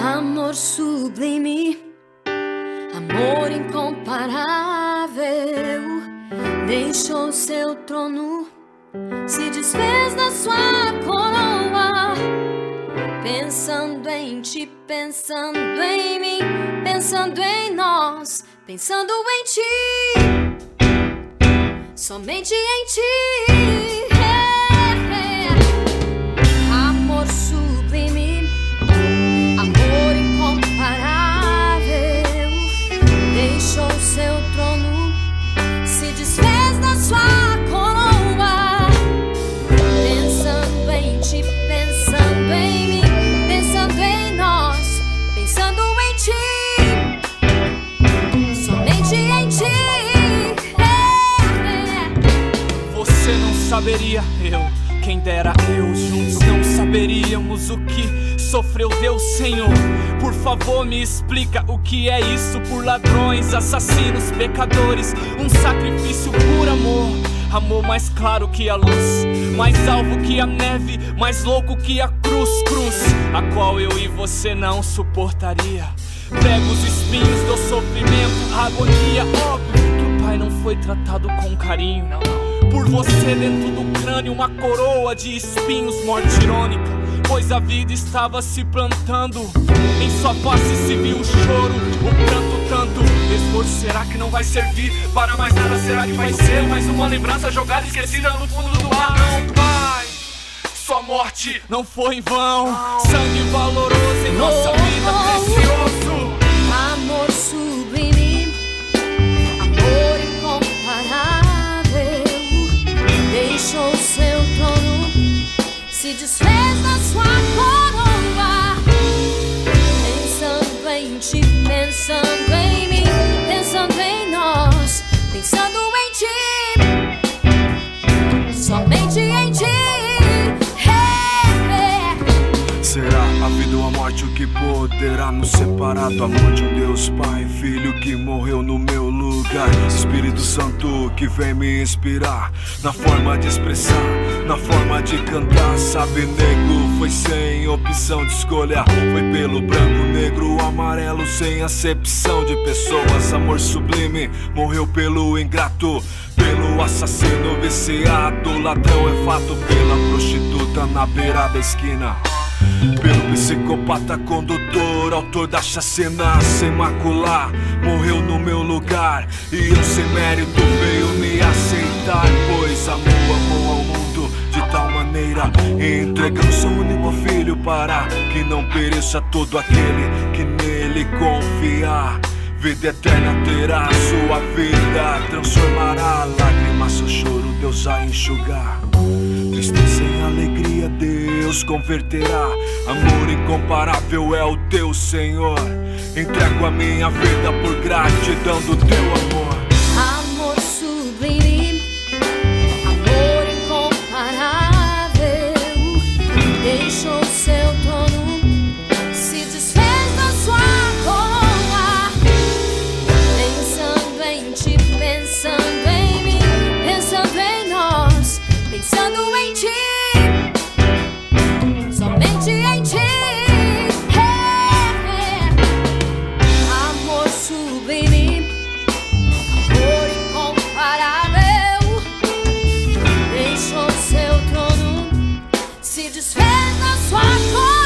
Amor sublime, amor incomparável, deixou seu trono, se desfez da sua coroa. Pensando em ti, pensando em mim, pensando em nós, pensando em ti, somente em ti. Amor sublime, amor incomparável, deixou seu trono, se desfez da sua coroa. Pensando em ti, pensando em mim, pensando em nós, pensando em ti, somente em ti. Você não saberia, quem dera eu, juntos não saberíamos o que sofreu Deus, Senhor. Por favor, me explica o que é isso por ladrões, assassinos, pecadores. Um sacrifício por amor, amor mais claro que a luz, mais alvo que a neve, mais louco que a cruz, a qual eu e você não suportaria. Pega os espinhos do sofrimento, a agonia, óbvio que o Pai não foi tratado com carinho. Por você dentro do crânio uma coroa de espinhos, morte irônica, pois a vida estava se plantando. Em sua face se viu o choro, o pranto tanto. Esforço será que não vai servir para mais nada? Será que vai ser mais uma lembrança jogada, esquecida no fundo do mar? Não, Pai, sua morte não foi em vão. Sangue valoroso em nossa vida, precioso. Amor sublime, amor incomparável, deixou seu trono, se desfez da sua coroa. Pensando em ti, pensando em mim, pensando em nós, pensando em ti, somente em ti. Será a vida ou a morte o que poderá nos separar do amor de um Deus Pai, Filho que morreu no meu lugar, Espírito Santo que vem me inspirar na forma de expressar, na forma de cantar. Sabe, nego, foi sem opção de escolha, foi pelo branco, negro, amarelo, sem acepção de pessoas. Amor sublime, morreu pelo ingrato, pelo assassino viciado, ladrão é fato, pela prostituta na beira da esquina, pelo psicopata condutor, autor da chacina, sem macular, morreu no meu lugar. E eu sem mérito veio me aceitar, pois amou ao mundo de tal maneira, entregando seu único filho para que não pereça todo aquele que nele confiar. Vida eterna terá, sua vida transformará, lágrimas, seu choro Deus a enxugar, tristeza em alegria Deus converterá. Amor incomparável é o teu, Senhor, entrego a minha vida por gratidão do teu amor. Amor sublime, amor incomparável, deixou seu trono, se desfez da sua coroa. Pensando em ti, pensando em mim, pensando em nós, pensando em ti, somente em ti. Amor sublime, amor incomparável, deixou seu trono, se desfez da sua cor.